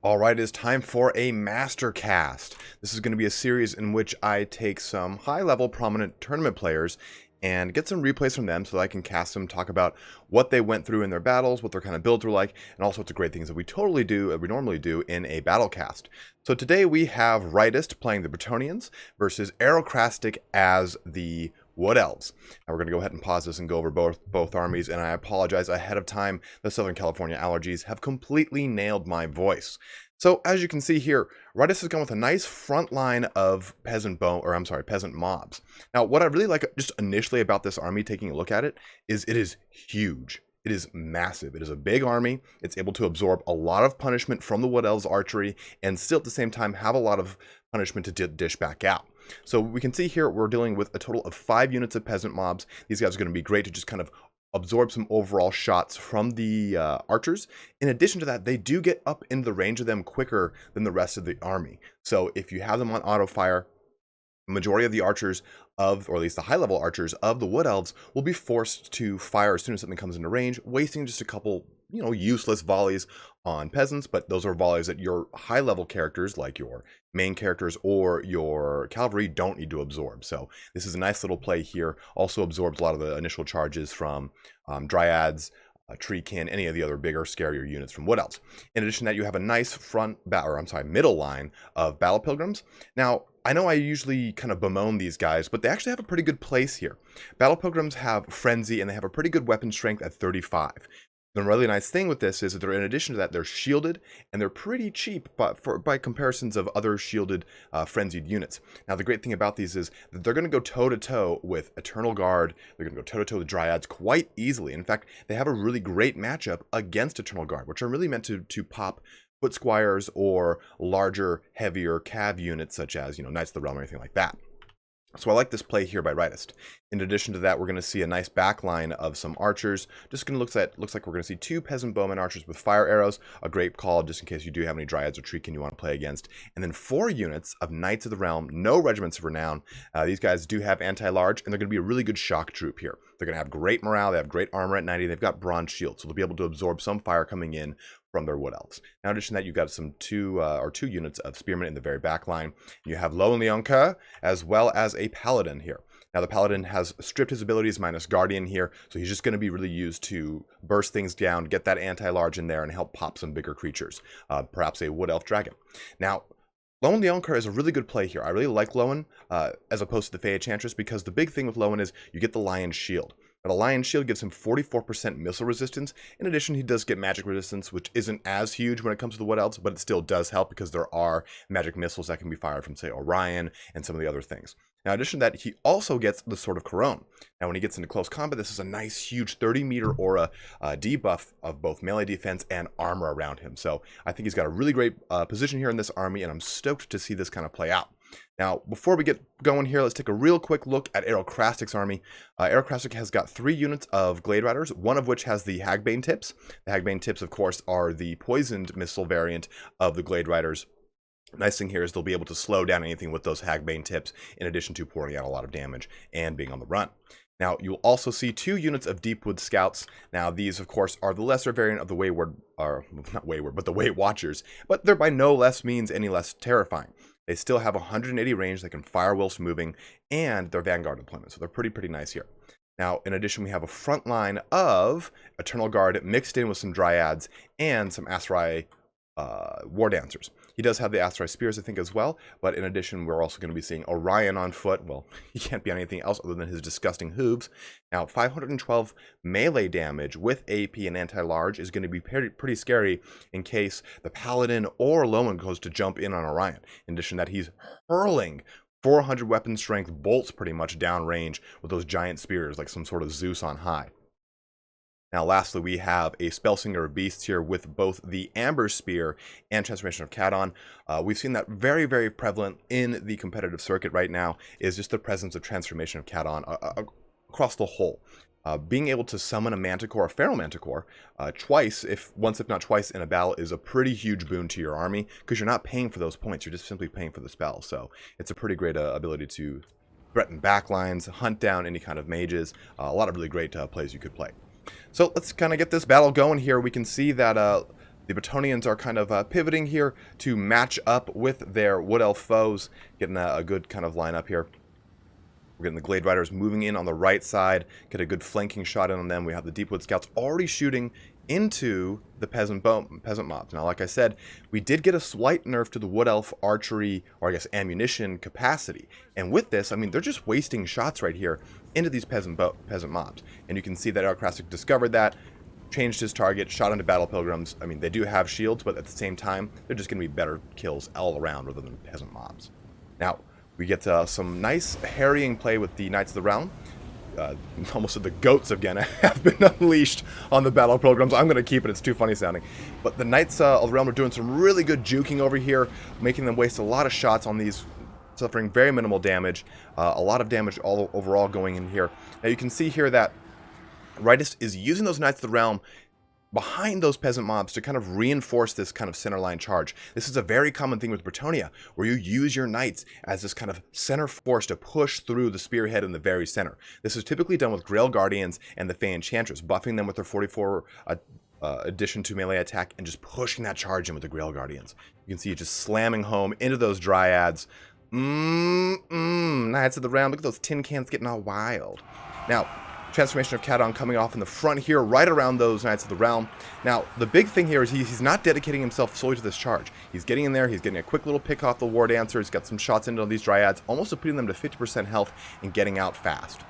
All right, it is time for a master cast. This is going to be a series in which I take some high-level prominent tournament players and get some replays from them so that I can cast them, talk about what they went through in their battles, what their kind of builds were like, and all sorts of great things that we normally do in a battle cast. So today we have Rightest playing the Bretonnians versus Aerocrastic as the Wood Elves. Now we're going to go ahead and pause this and go over both armies, and I apologize ahead of time. The Southern California allergies have completely nailed my voice. So as you can see here, Rightest has gone with a nice front line of peasant mobs. Now what I really like just initially about this army, taking a look at it, is it is huge. It is massive. It is a big army. It's able to absorb a lot of punishment from the Wood Elves archery and still at the same time have a lot of punishment to dish back out. So we can see here we're dealing with a total of 5 units of peasant mobs. These guys are going to be great to just kind of absorb some overall shots from the archers. In addition to that, they do get up into the range of them quicker than the rest of the army. So if you have them on auto fire, the majority of the archers or at least the high-level archers of the Wood Elves will be forced to fire as soon as something comes into range, wasting just a couple, useless volleys on peasants, but those are volleys that your high-level characters, like your main characters or your cavalry, don't need to absorb. So this is a nice little play here. Also absorbs a lot of the initial charges from dryads, treekin, any of the other bigger, scarier units from Wood Elves. In addition to that, you have a nice middle line of battle pilgrims. Now, I know I usually kind of bemoan these guys, but they actually have a pretty good place here. Battle pilgrims have frenzy, and they have a pretty good weapon strength at 35. The really nice thing with this is that in addition to that, they're shielded, and they're pretty cheap by comparisons of other shielded frenzied units. Now, the great thing about these is that they're going to go toe-to-toe with Eternal Guard. They're going to go toe-to-toe with Dryads quite easily. In fact, they have a really great matchup against Eternal Guard, which are really meant to pop foot squires or larger, heavier cav units such as, Knights of the Realm or anything like that. So I like this play here by Rightest. In addition to that, we're going to see a nice back line of some archers. Just going to looks like we're going to see 2 peasant bowmen archers with fire arrows, a great call just in case you do have any dryads or treekin you want to play against, and then 4 units of Knights of the Realm, no regiments of renown. These guys do have anti-large, and they're going to be a really good shock troop here. They're going to have great morale, they have great armor at 90, they've got bronze shields, so they'll be able to absorb some fire coming in from their Wood Elves. Now, in addition to that, you've got some 2 units of Spearmen in the very back line. You have Leonlionka as well as a Paladin here. Now, the Paladin has stripped his abilities minus Guardian here, so he's just going to be really used to burst things down, get that anti-large in there, and help pop some bigger creatures, perhaps a Wood Elf Dragon. Now, Lowen Leonkar is a really good play here. I really like Lowen as opposed to the Fey Enchantress, because the big thing with Lowen is you get the Lion's Shield. Now, the Lion's Shield gives him 44% missile resistance. In addition, he does get magic resistance, which isn't as huge when it comes to the Wood Elves, but it still does help because there are magic missiles that can be fired from, say, Orion and some of the other things. Now, in addition to that, he also gets the Sword of Couronne. Now, when he gets into close combat, this is a nice, huge 30-meter aura debuff of both melee defense and armor around him. So I think he's got a really great position here in this army, and I'm stoked to see this kind of play out. Now, before we get going here, let's take a real quick look at Aerocrastic's army. Aerocrastic has got 3 units of Glade Riders, one of which has the Hagbane tips. The Hagbane tips, of course, are the poisoned missile variant of the Glade Riders. Nice thing here is they'll be able to slow down anything with those Hagbane tips, in addition to pouring out a lot of damage and being on the run. Now, you'll also see 2 units of Deepwood Scouts. Now, these, of course, are the lesser variant of the Wayward, or not Wayward, but the Way Watchers, but they're by no less means any less terrifying. They still have 180 range, they can fire whilst moving, and they're Vanguard deployment, so they're pretty nice here. Now, in addition, we have a front line of Eternal Guard mixed in with some Dryads and some Asrai War Dancers. He does have the Asrai Spears, I think, as well, but in addition, we're also going to be seeing Orion on foot. Well, he can't be on anything else other than his disgusting hooves. Now, 512 melee damage with AP and anti-large is going to be pretty scary in case the Paladin or Lowen goes to jump in on Orion. In addition to that, he's hurling 400 weapon strength bolts pretty much downrange with those giant spears like some sort of Zeus on high. Now, lastly, we have a Spellsinger of Beasts here with both the Amber Spear and Transformation of Cadon. We've seen that very prevalent in the competitive circuit right now, is just the presence of Transformation of Cadon across the whole. Being able to summon a Manticore, a Feral Manticore, once if not twice in a battle is a pretty huge boon to your army, because you're not paying for those points, you're just simply paying for the spell. So it's a pretty great ability to threaten backlines, hunt down any kind of mages, a lot of really great plays you could play. So let's kind of get this battle going here. We can see that The Bretonnians are kind of pivoting here to match up with their Wood Elf foes, getting a good kind of lineup here. We're getting the Glade Riders moving in on the right side, get a good flanking shot in on them. We have the Deepwood Scouts already shooting into the peasant mobs. Now, like I said, we did get a slight nerf to the Wood Elf archery, or I guess ammunition capacity. And with this, I mean, they're just wasting shots right here into these peasant mobs. And you can see that Aerocrastic discovered that, changed his target, shot into Battle Pilgrims. I mean, they do have shields, but at the same time, they're just going to be better kills all around rather than peasant mobs. Now, we get some nice harrying play with the Knights of the Realm. Almost said the goats again have been unleashed on the Battle Pilgrims. I'm going to keep it. It's too funny sounding. But the Knights of the Realm are doing some really good juking over here, making them waste a lot of shots on these, suffering very minimal damage. A lot of damage overall going in here. Now you can see here that Rightest is using those Knights of the Realm behind those peasant mobs to kind of reinforce this kind of center line charge. This is a very common thing with Bretonnia, where you use your knights as this kind of center force to push through the spearhead in the very center. This is typically done with Grail Guardians and the Fey Enchantress, buffing them with their 44 addition to melee attack and just pushing that charge in with the Grail Guardians. You can see it just slamming home into those Dryads. Knights of the Realm, look at those tin cans getting all wild. Now, transformation of Cadon coming off in the front here, right around those Knights of the Realm. Now, the big thing here is he's not dedicating himself solely to this charge. He's getting in there, he's getting a quick little pick off the War Dancer, he's got some shots into these Dryads, almost putting them to 50% health and getting out fast.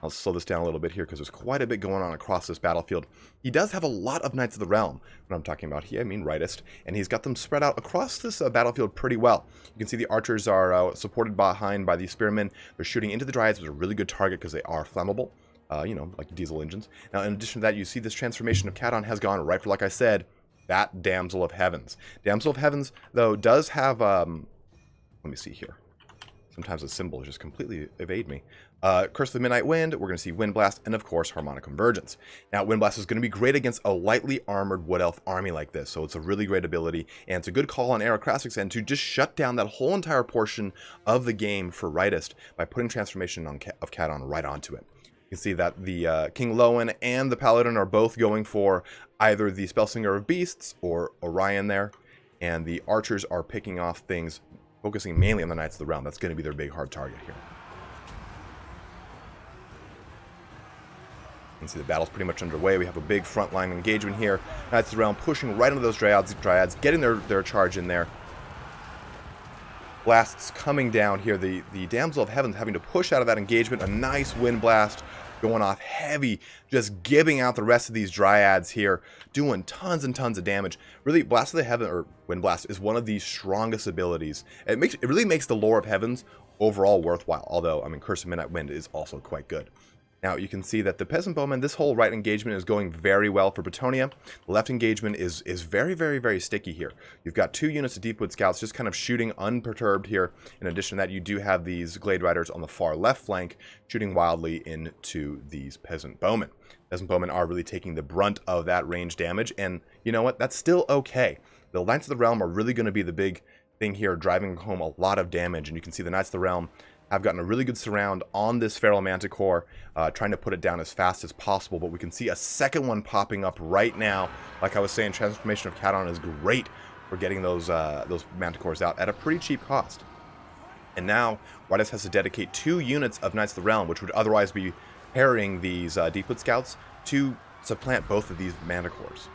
I'll slow this down a little bit here because there's quite a bit going on across this battlefield. He does have a lot of Knights of the Realm. When I'm talking about he, I mean Rightest, and he's got them spread out across this battlefield pretty well. You can see the archers are supported behind by the spearmen. They're shooting into the Dryads, which is a really good target because they are flammable. You know, like diesel engines. Now, in addition to that, you see this transformation of Cadon has gone right for, like I said, that Damsel of Heavens. Damsel of Heavens, though, does have, let me see here. Sometimes the symbols just completely evade me. Curse of the Midnight Wind, we're going to see Wind Blast, and of course, Harmonic Convergence. Now, Wind Blast is going to be great against a lightly armored Wood Elf army like this, so it's a really great ability, and it's a good call on Aerocrastic's end to just shut down that whole entire portion of the game for Rightest by putting Transformation of Cadon right onto it. You can see that the King Lowen and the Paladin are both going for either the Spellslinger of Beasts or Orion there, and the archers are picking off things, focusing mainly on the Knights of the Realm. That's going to be their big hard target here. You can see the battle's pretty much underway. We have a big frontline engagement here. Knights of the Realm pushing right into those Dryads, getting their charge in there. Blasts coming down here. The Damsel of Heavens having to push out of that engagement. A nice wind blast going off heavy, just giving out the rest of these Dryads here, doing tons and tons of damage. Really, Blast of the Heaven, or Wind Blast, is one of the strongest abilities. It really makes the lore of Heavens overall worthwhile, although, I mean, Curse of Midnight Wind is also quite good. Now, you can see that the Peasant Bowmen, this whole right engagement is going very well for Bretonnia. The left engagement is very, very, very sticky here. You've got 2 units of Deepwood Scouts just kind of shooting unperturbed here. In addition to that, you do have these Glade Riders on the far left flank shooting wildly into these Peasant Bowmen. Peasant Bowmen are really taking the brunt of that range damage, and you know what? That's still okay. The Knights of the Realm are really going to be the big thing here, driving home a lot of damage, and you can see the Knights of the Realm have gotten a really good surround on this Feral Manticore, trying to put it down as fast as possible, but we can see a second one popping up right now. Like I was saying, Transformation of Cadon is great for getting those Manticores out at a pretty cheap cost. And now, Rightest has to dedicate 2 units of Knights of the Realm, which would otherwise be parrying these Deepwood Scouts, to supplant both of these Manticores.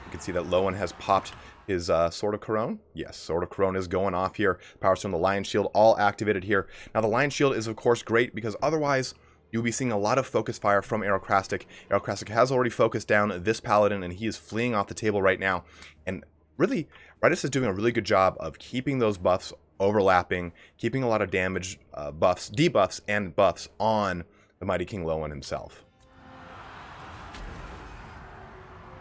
You can see that Lowen has popped his Sword of Corone. Yes, Sword of Corone is going off here. Power Stone, the Lion Shield, all activated here. Now, the Lion Shield is, of course, great because otherwise you'll be seeing a lot of focus fire from Aerocrastic. Aerocrastic has already focused down this Paladin, and he is fleeing off the table right now. And really, Rightest is doing a really good job of keeping those buffs overlapping, keeping a lot of damage buffs, debuffs, and buffs on the Mighty King Lowen himself.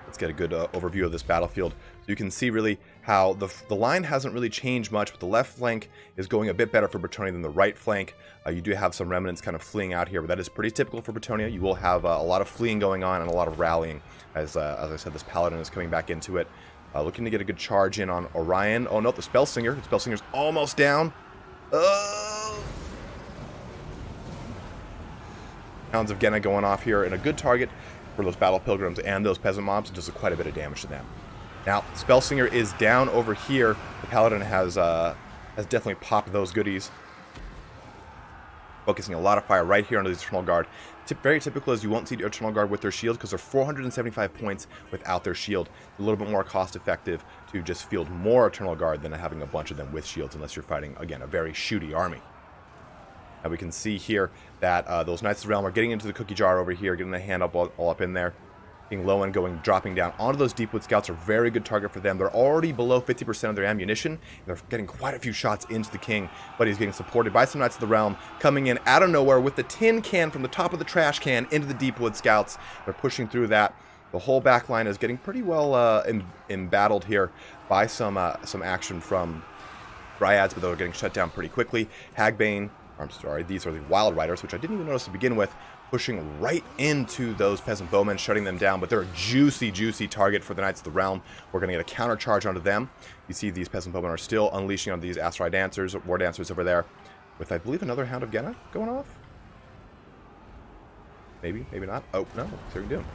Let's get a good overview of this battlefield. So you can see really how the line hasn't really changed much, but the left flank is going a bit better for Bretonnia than the right flank. You do have some remnants kind of fleeing out here, but that is pretty typical for Bretonnia. You will have a lot of fleeing going on and a lot of rallying. As I said, this Paladin is coming back into it. Looking to get a good charge in on Orion. Oh no, the Spellslinger. The Spellslinger's almost down. Hounds of Genna going off here, and a good target for those battle pilgrims and those peasant mobs. It does quite a bit of damage to them. Now, Spellslinger is down over here. The Paladin has definitely popped those goodies. Focusing a lot of fire right here under the Eternal Guard. Very typical as you won't see the Eternal Guard with their shield because they're 475 points without their shield. A little bit more cost effective to just field more Eternal Guard than having a bunch of them with shields unless you're fighting, again, a very shooty army. Now we can see here that those Knights of the Realm are getting into the cookie jar over here, getting the hand up all up in there. Being low and dropping down onto those Deepwood Scouts are a very good target for them. They're already below 50% of their ammunition. They're getting quite a few shots into the King, but he's getting supported by some Knights of the Realm coming in out of nowhere with the tin can from the top of the trash can into the Deepwood Scouts. They're pushing through that. The whole back line is getting pretty well embattled here by some action from Dryads, but they're getting shut down pretty quickly. Hagbane, I'm sorry, these are the Wild Riders, which I didn't even notice to begin with, pushing right into those peasant bowmen, shutting them down, but they're a juicy target for the Knights of the Realm. We're going to get a counter charge onto them. You see these peasant bowmen are still unleashing on these Aserai dancers, war dancers over there, with I believe another Hound of Genna going off. Maybe not. Oh no, what's he doing?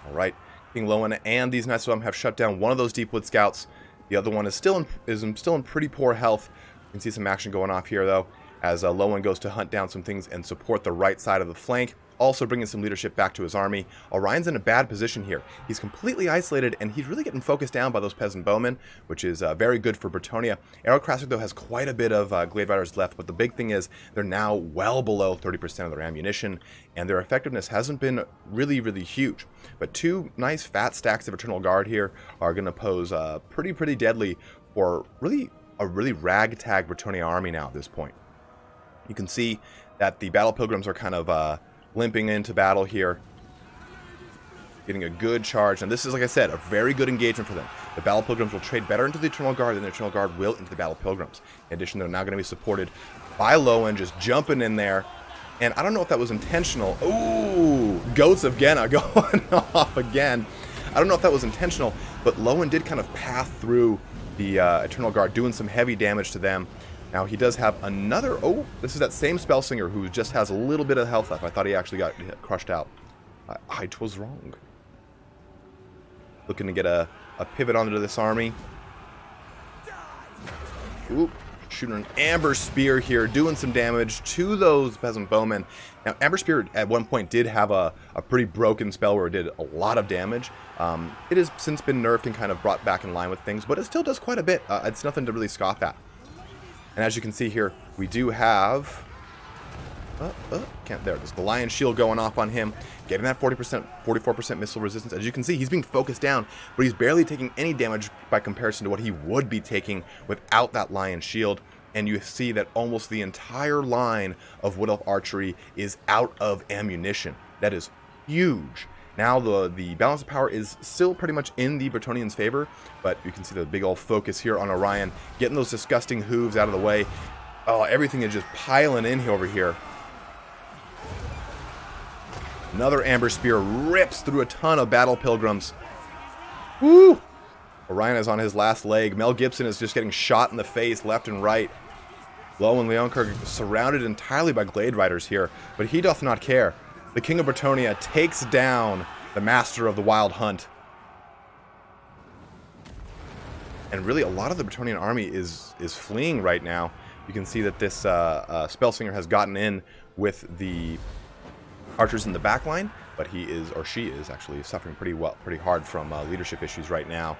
All right, King Lowen and these Knights of the Realm have shut down one of those Deepwood Scouts. The other one is still in pretty poor health. You can see some action going off here though, as Lowen goes to hunt down some things and support the right side of the flank, also bringing some leadership back to his army. Orion's in a bad position here. He's completely isolated, and he's really getting focused down by those peasant bowmen, which is very good for Bretonnia. Aerocrastic, though, has quite a bit of Glade Riders left, but the big thing is they're now well below 30% of their ammunition, and their effectiveness hasn't been really huge. But two nice fat stacks of Eternal Guard here are going to pose pretty deadly for a really ragtag Bretonnia army now at this point. You can see that the Battle Pilgrims are kind of limping into battle here, getting a good charge. And this is, like I said, a very good engagement for them. The Battle Pilgrims will trade better into the Eternal Guard than the Eternal Guard will into the Battle Pilgrims. In addition, they're now going to be supported by Lowen, just jumping in there. And I don't know if that was intentional. Ooh, Goats of Genna going off again. I don't know if that was intentional, but Lowen did kind of path through the Eternal Guard, doing some heavy damage to them. Now, he does have another... Oh, this is that same Spellslinger who just has a little bit of health left. I thought he actually got crushed out. I was wrong. Looking to get a pivot onto this army. Oop, shooting an Amber Spear here, doing some damage to those peasant bowmen. Now, Amber Spear at one point did have a pretty broken spell where it did a lot of damage. It has since been nerfed and kind of brought back in line with things, but it still does quite a bit. It's nothing to really scoff at. And as you can see here, we do have... there's the Lion Shield going off on him, getting that 44% missile resistance. As you can see, he's being focused down, but he's barely taking any damage by comparison to what he would be taking without that Lion Shield. And you see that almost the entire line of Wood Elf archery is out of ammunition. That is huge. Now the balance of power is still pretty much in the Bretonnians' favor, but you can see the big old focus here on Orion, getting those disgusting hooves out of the way. Oh, everything is just piling in over here. Another Amber Spear rips through a ton of Battle Pilgrims. Woo! Orion is on his last leg. Mel Gibson is just getting shot in the face left and right. Lowen Leonkar surrounded entirely by Glade Riders here, but he doth not care. The King of Bretonnia takes down the Master of the Wild Hunt. And really, a lot of the Bretonnian army is fleeing right now. You can see that this Spellslinger has gotten in with the archers in the back line, but he is, or she is, actually suffering pretty hard from leadership issues right now.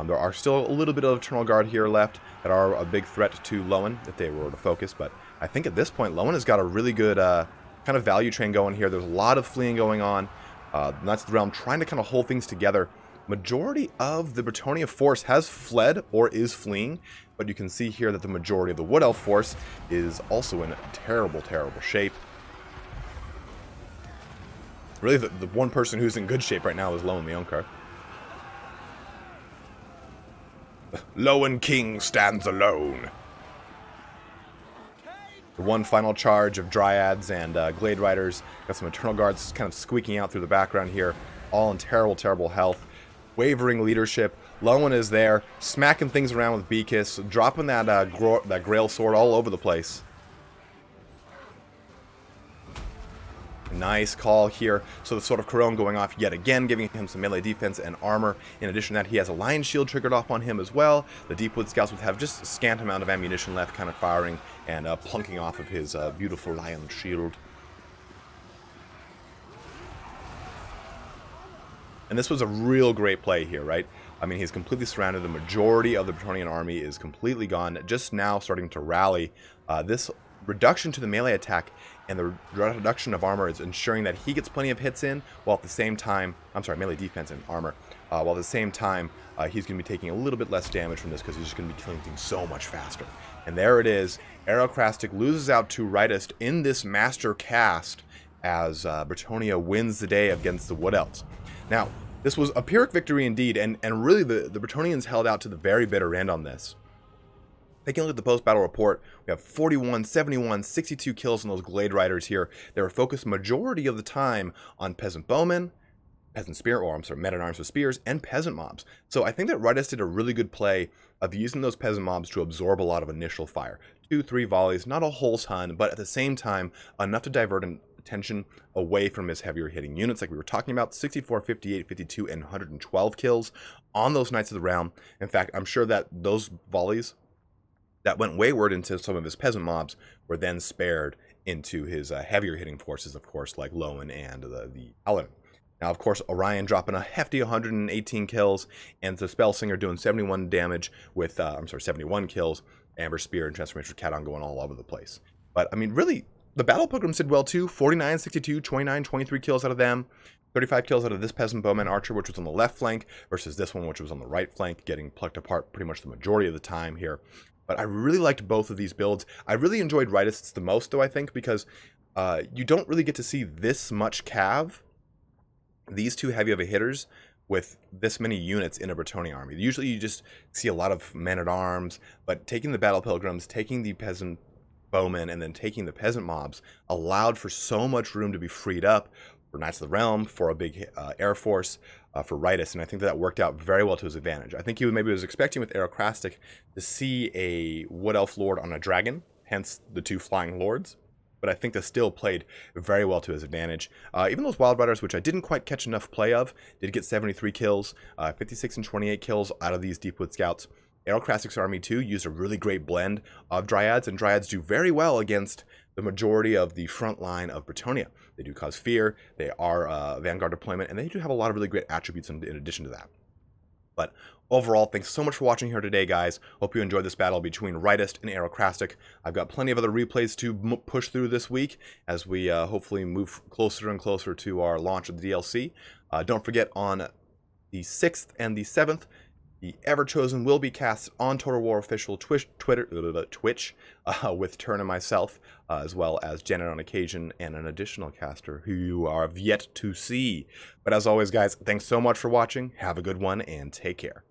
There are still a little bit of Eternal Guard here left that are a big threat to Lowen if they were to focus, but I think at this point, Lowen has got a really good... kind of value train going here. There's a lot of fleeing going on. Knights of the Realm trying to kind of hold things together. Majority of the Bretonnia force has fled or is fleeing, but you can see here that the majority of the Wood Elf force is also in terrible shape. Really, the one person who's in good shape right now is Lowen Leonkar. Lowen King stands alone. The one final charge of Dryads and Glade Riders. Got some Eternal Guards kind of squeaking out through the background here. All in terrible health. Wavering leadership. Lowen is there, smacking things around with Beakis, dropping that Grail Sword all over the place. Nice call here. So the Sword of Corone going off yet again, giving him some melee defense and armor. In addition to that, he has a Lion Shield triggered off on him as well. The Deepwood Scouts would have just a scant amount of ammunition left, kind of firing and plunking off of his beautiful Lion Shield. And this was a real great play here, right? I mean, he's completely surrounded. The majority of the Bretonnian army is completely gone, just now starting to rally. This reduction to the melee attack and the reduction of armor is ensuring that he gets plenty of hits in, while at the same time, melee defense and armor, while at the same time, he's going to be taking a little bit less damage from this because he's just going to be killing things so much faster. And there it is. Aerocrastic loses out to Rightest in this master cast as Bretonnia wins the day against the Wood Elves. Now, this was a Pyrrhic victory indeed, and really the Bretonnians held out to the very bitter end on this. Taking a look at the post-battle report, we have 41, 71, 62 kills on those Glade Riders here. They were focused majority of the time on Peasant Bowmen, men-at-arms with spears, and Peasant mobs. So I think that Rightest did a really good play of using those Peasant mobs to absorb a lot of initial fire. 2-3 volleys, not a whole ton, but at the same time, enough to divert attention away from his heavier hitting units like we were talking about. 64, 58, 52, and 112 kills on those Knights of the Realm. In fact, I'm sure that those volleys that went wayward into some of his peasant mobs were then spared into his heavier hitting forces, of course, like Lowen and the Paladin. Now, of course, Orion dropping a hefty 118 kills, and the Spellsinger doing 71 damage with, 71 kills, Amber Spear and Transformation Caton going all over the place. But, I mean, really, the Battle Pilgrims did well, too. 49, 62, 29, 23 kills out of them. 35 kills out of this Peasant Bowman Archer, which was on the left flank, versus this one, which was on the right flank, getting plucked apart pretty much the majority of the time here. But I really liked both of these builds. I really enjoyed Rightest's the most, though, I think, because you don't really get to see this much cav, these two heavy of a hitters, with this many units in a Bretonnian army. Usually you just see a lot of men-at-arms, but taking the Battle Pilgrims, taking the Peasant Bowmen, and then taking the Peasant mobs allowed for so much room to be freed up for Knights of the Realm, for a big air force, for Rightest, and I think that worked out very well to his advantage. I think he maybe was expecting with Aerocrastic to see a Wood Elf Lord on a dragon, hence the two flying lords, but I think that still played very well to his advantage. Even those Wild Riders, which I didn't quite catch enough play of, did get 73 kills, 56 and 28 kills out of these Deepwood Scouts. Aerocrastic's army, too, used a really great blend of Dryads, and Dryads do very well against the majority of the front line of Bretonnia. They do cause fear, they are Vanguard deployment, and they do have a lot of really great attributes in addition to that. But overall, thanks so much for watching here today, guys. Hope you enjoyed this battle between Rightest and Aerocrastic. I've got plenty of other replays to push through this week as we hopefully move closer and closer to our launch of the DLC. Don't forget, on the 6th and the 7th, the Ever-Chosen will be cast on Total War Official Twitch with Turn and myself, as well as Janet on occasion, and an additional caster who you are yet to see. But as always, guys, thanks so much for watching. Have a good one, and take care.